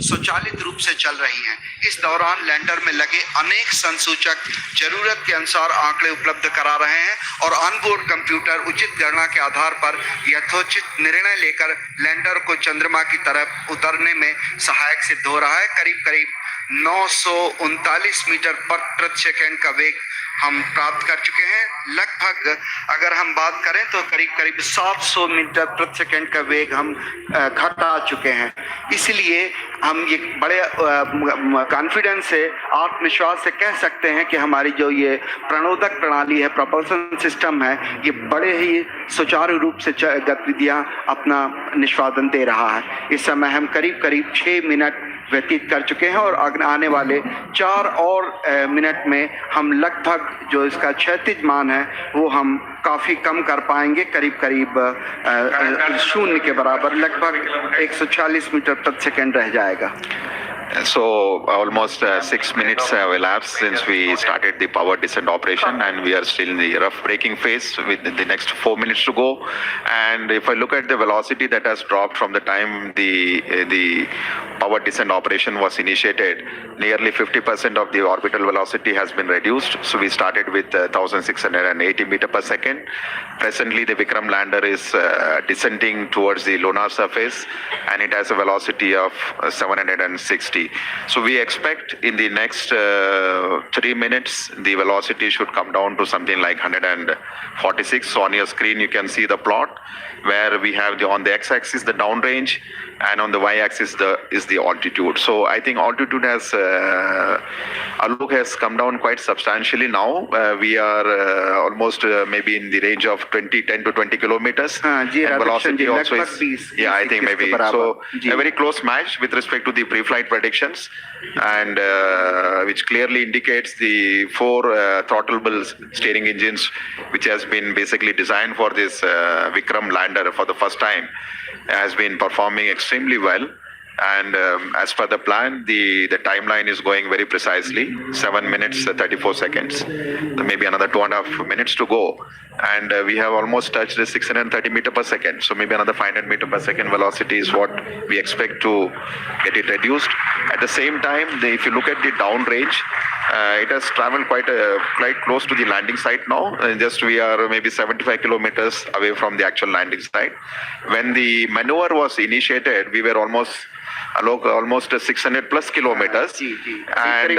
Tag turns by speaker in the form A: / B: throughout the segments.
A: स्वचालित रूप से चल रही हैं। इस दौरान लैंडर में लगे अनेक संसूचक जरूरत के अनुसार आंकड़े उपलब्ध करा रहे हैं और ऑनबोर्ड कंप्यूटर उचित गणना के आधार पर यथोचित निर्णय लेकर लैंडर को चंद्रमा की तरफ उतरने में सहायक सिद्ध हो रहा है। करीब करीब 939 मीटर प्रति सेकंड का वेग हम प्राप्त कर चुके हैं। लगभग अगर हम बात करें तो करीब करीब 700 मीटर प्रति सेकंड का वेग हम घटा चुके हैं। इसलिए हम ये बड़े कॉन्फिडेंस से, आत्मविश्वास से कह सकते हैं कि हमारी जो ये प्रणोदक प्रणाली है, प्रोपल्शन सिस्टम है, ये बड़े ही सुचारू रूप से गतिविधियां अपना निष्पादन दे रहा है। इस समय हम करीब करीब 6 मिनट व्यतीत कर चुके हैं और आने वाले 4 और मिनट में हम लगभग जो इसका क्षैतिज मान है वो हम काफ़ी कम कर पाएंगे। करीब करीब 0 के बराबर, लगभग 140 मीटर प्रति सेकंड रह जाएगा।
B: So almost 6 minutes have elapsed since we started the power descent operation, and we are still in the rough braking phase with the next 4 minutes to go. And if I look at the velocity that has dropped from the time the power descent operation was initiated, nearly 50% of the orbital velocity has been reduced. So we started with 1680 meter per second. Presently the Vikram lander is descending towards the lunar surface, and it has a velocity of 760. So we expect in the next 3 minutes the velocity should come down to something like 146. So on your screen you can see the plot where we have on the x-axis the downrange, and on the y-axis is the altitude. So I think altitude has Alok has come down quite substantially now. We are almost maybe in the range of 10 to 20 kilometers. And velocity also is, yeah, I think maybe. So a very close match with respect to the pre-flight predictions, and which clearly indicates the 4 throttleable steering engines, which has been basically designed for this Vikram lander for the first time, has been performing extremely well. And as per the plan, the timeline is going very precisely, 7 minutes 34 seconds. So maybe another 2.5 minutes to go, and we have almost touched the 630 meter per second. So maybe another 500 meter per second velocity is what we expect to get it reduced. At the same time, if you look at the downrange, it has traveled quite close to the landing site now. Just we are maybe 75 kilometers away from the actual landing site. When the maneuver was initiated, we were almost 600 plus kilometers, and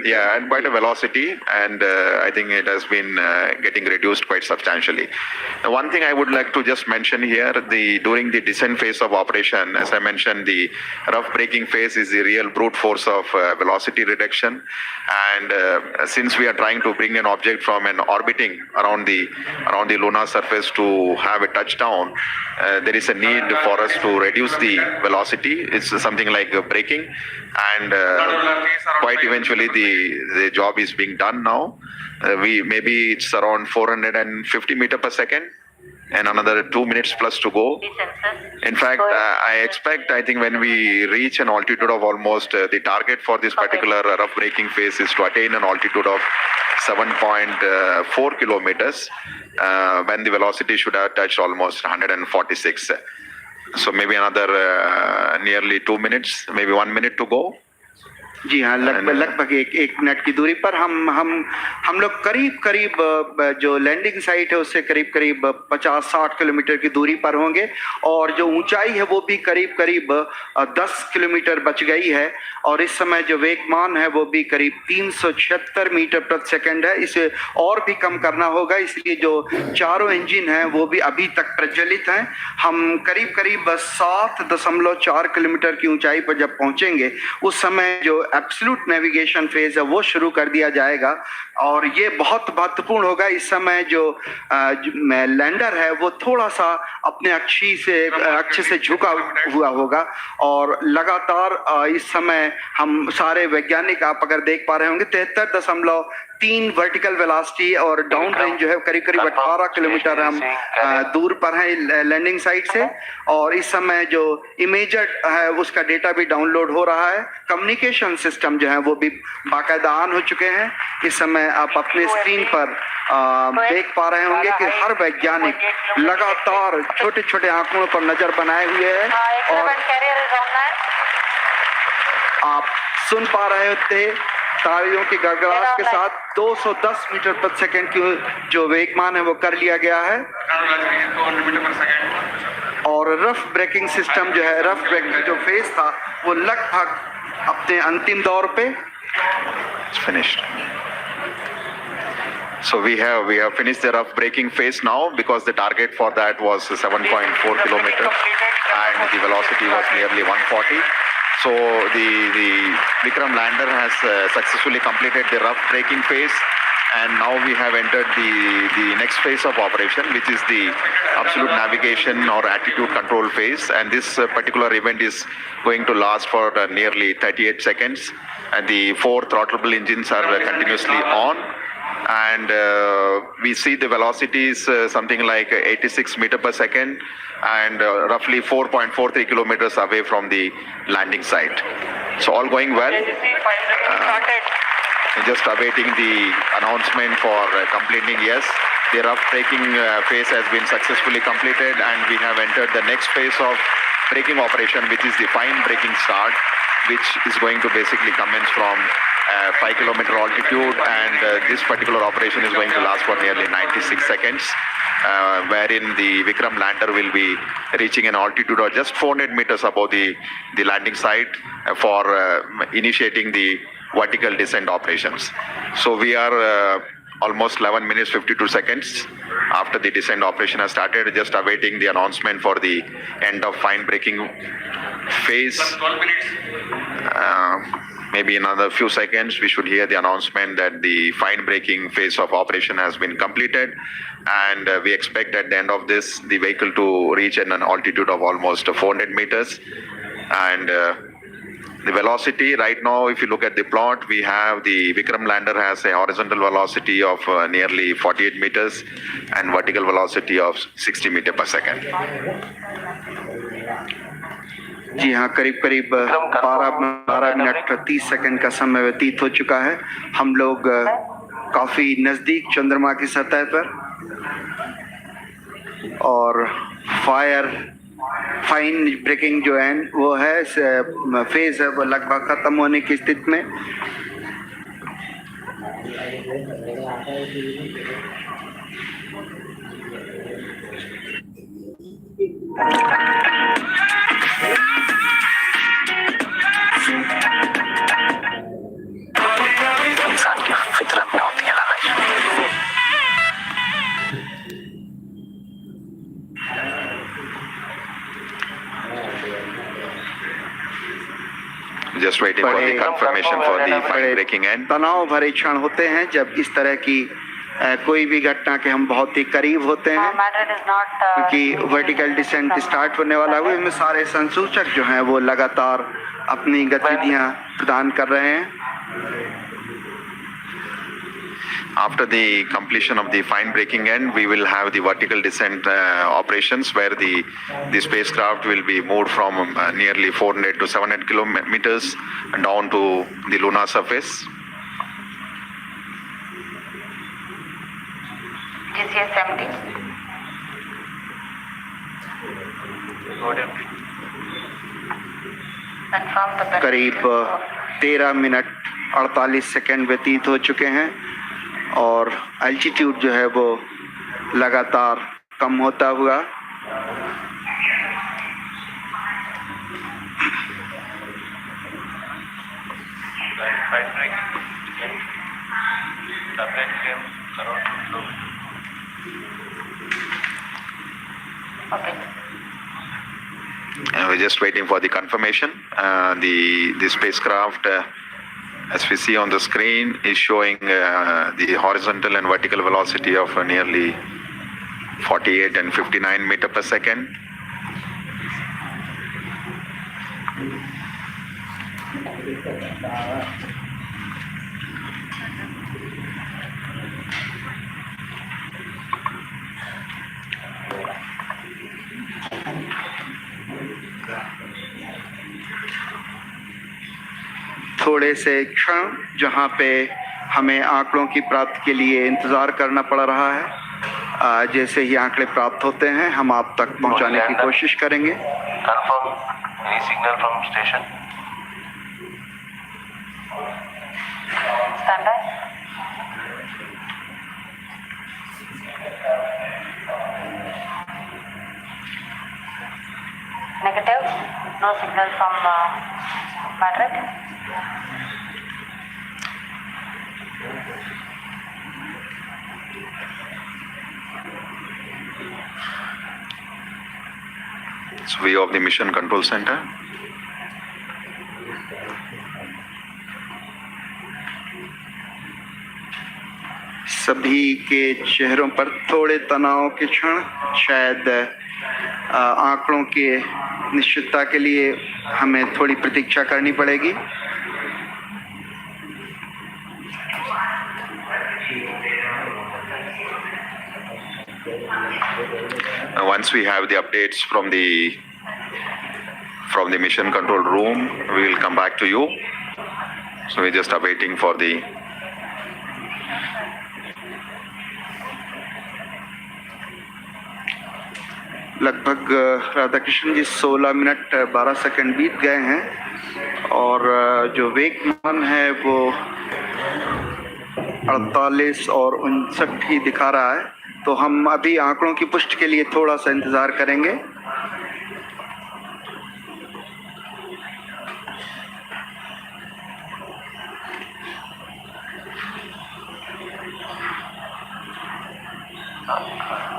B: yeah, and quite a velocity, and I think it has been getting reduced quite substantially. One thing I would like to just mention here, during the descent phase of operation, as I mentioned, the rough braking phase is the real brute force of velocity reduction, and since we are trying to bring an object from an orbiting around the lunar surface to have a touchdown, there is a need for us to reduce the velocity. It's something like braking, and quite eventually the job is being done now. Maybe it's around 450 meter per second, and another 2 minutes plus to go. In fact, I think when we reach an altitude of almost, the target for this particular rough braking phase is to attain an altitude of 7.4 kilometers, when the velocity should have touched almost 146. So maybe another nearly 2 minutes, maybe 1 minute to go.
A: जी हाँ, लगभग एक minute की दूरी पर हम लोग करीब जो लैंडिंग साइट है उससे करीब 50-60 किलोमीटर की दूरी पर होंगे, और जो ऊंचाई है वो भी करीब 10 किलोमीटर बच गई है, और इस समय जो वेगमान है वो भी करीब 376 मीटर प्रति सेकंड है। इसे और भी कम करना होगा, इसलिए जो चारों इंजन हैं वो भी अभी तक प्रज्वलित हैं। हम करीब 7.4 किलोमीटर की ऊंचाई पर जब पहुंचेंगे उस समय जो एब्सोल्यूट नेविगेशन फेज है वो शुरू कर दिया जाएगा, और ये बहुत महत्वपूर्ण होगा। इस समय जो लैंडर है वो थोड़ा सा अपने अक्ष से झुका हुआ होगा, और लगातार इस समय हम सारे वैज्ञानिक, आप अगर देख पा रहे होंगे, 73.3 वर्टिकल वेलोसिटी, और डाउन रेंज जो है करीब 18 किलोमीटर हम दूर पर है लैंडिंग साइट से, और इस समय जो इमेजर है उसका डेटा भी डाउनलोड हो रहा है। कम्युनिकेशन सिस्टम जो है वो भी बाकायदा ऑन हो चुके हैं। इस समय आप अपने स्क्रीन पर देख पा रहे होंगे कि हर वैज्ञानिक लगातार छोटे आंकड़ों पर नजर बनाए हुए है, आप सुन पा रहे थे तालियों की गड़गड़ाहट के साथ 210 मीटर प्रति सेकंड की जो वेगमान है वो कर लिया गया है।
B: 200 मीटर पर सेकंड।
A: और रफ ब्रेकिंग सिस्टम जो है, रफ ब्रेकिंग जो फेज था वो लगभग अपने अंतिम दौर पे
B: finished. So we have finished the rough braking phase now, because the target for that was 7.4 kilometer and the velocity was nearly 140. So the Vikram lander has successfully completed the rough braking phase, and now we have entered the next phase of operation, which is the absolute navigation or attitude control phase. And this particular event is going to last for nearly 38 seconds, and the 4 throttleable engines are continuously on. And we see the velocity is something like 86 meter per second, and roughly 4.43 kilometers away from the landing site. So all going well. Just awaiting the announcement for completing. Yes, the rough braking phase has been successfully completed, and we have entered the next phase of braking operation, which is the fine braking start, which is going to basically commence from 5 kilometer altitude, and this particular operation is going to last for nearly 96 seconds, wherein the Vikram lander will be reaching an altitude of just 400 meters above the landing site for initiating the vertical descent operations. So we are almost 11 minutes 52 seconds after the descent operation has started, just awaiting the announcement for the end of fine braking phase. 12 minutes. Maybe in another few seconds we should hear the announcement that the fine braking phase of operation has been completed, and we expect at the end of this the vehicle to reach an altitude of almost 400 meters. And the velocity right now, if you look at the plot, we have the Vikram lander has a horizontal velocity of nearly 48 meters and vertical velocity of 60 meter per second.
A: जी हाँ, करीब करीब 12 minute 30 second का समय व्यतीत हो चुका है। हम लोग काफी नजदीक चंद्रमा की सतह पर, और फाइन ब्रेकिंग जो है वो है फेज है वो लगभग खत्म होने की स्थिति में।
C: इंसान की फितरत में होती है लालच।
B: Just waiting for the confirmation for the fine braking end.
A: तनाव भरे क्षण होते हैं जब इस तरह की कोई भी घटना के हम बहुत ही करीब होते हैं, क्योंकि वर्टिकल डिसेंट स्टार्ट होने वाला है। इसमें सारे संसूचक जो हैं वो लगातार अपनी गतिविधियां प्रदान कर रहे हैं।
B: After the completion of the fine braking end, we will have the vertical descent operations, where the spacecraft will be moved from nearly 400 to 700 kilometers down to the lunar surface.
D: GCS 70.
A: करीब 13 minute 48 second व्यतीत हो चुके हैं, और altitude जो है वो लगातार कम होता हुआ
B: We're just waiting for the confirmation. The spacecraft, as we see on the screen, is showing the horizontal and vertical velocity of nearly 48 and 59 meter per second.
A: थोड़े से क्षण जहां पे हमें आंकड़ों की प्राप्ति के लिए इंतजार करना पड़ रहा है, जैसे ही आंकड़े प्राप्त होते हैं हम आप तक पहुंचाने की कोशिश करेंगे।
C: Confirm any signal from station.
D: No signal from Madrid.
B: It's view of the mission control center.
A: सभी के चेहरों पर थोड़े तनाव के क्षण, शायद आंकड़ों के निश्चितता के लिए हमें थोड़ी प्रतीक्षा करनी पड़ेगी।
B: Once we have the updates from the mission control room, we will come back to you. So we're just awaiting for the
A: लगभग राधाकृष्ण जी 16 मिनट 12 सेकंड बीत गए हैं और जो वेगमान है वो 48 और 59 ही दिखा रहा है। तो हम अभी आंकड़ों की पुष्टि के लिए थोड़ा सा इंतजार करेंगे।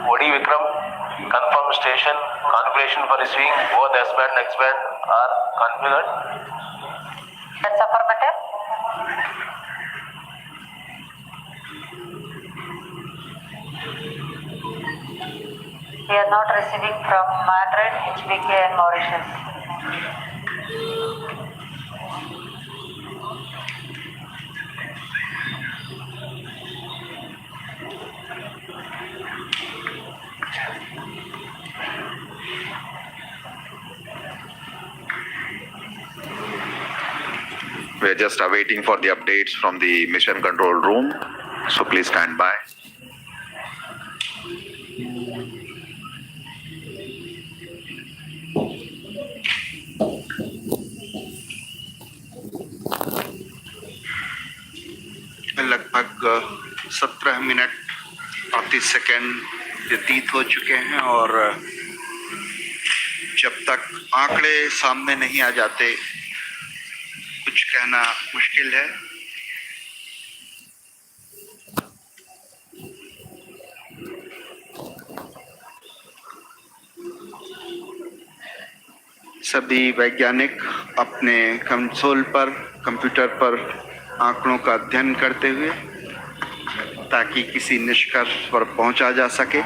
E: Modi Vikram, confirm station, configuration for receiving both S-band and X-band are configured.
D: That's affirmative. We are not receiving from Madrid, HBK and Mauritius.
B: we are just awaiting for the updates from the mission control room. So please stand by.
A: लगभग 17 minute 38 second व्यतीत हो चुके हैं और जब तक आंकड़े सामने नहीं आ जाते कुछ कहना मुश्किल है। सभी वैज्ञानिक अपने कंसोल पर कंप्यूटर पर आंकड़ों का अध्ययन करते हुए ताकि किसी निष्कर्ष पर पहुंचा जा सके।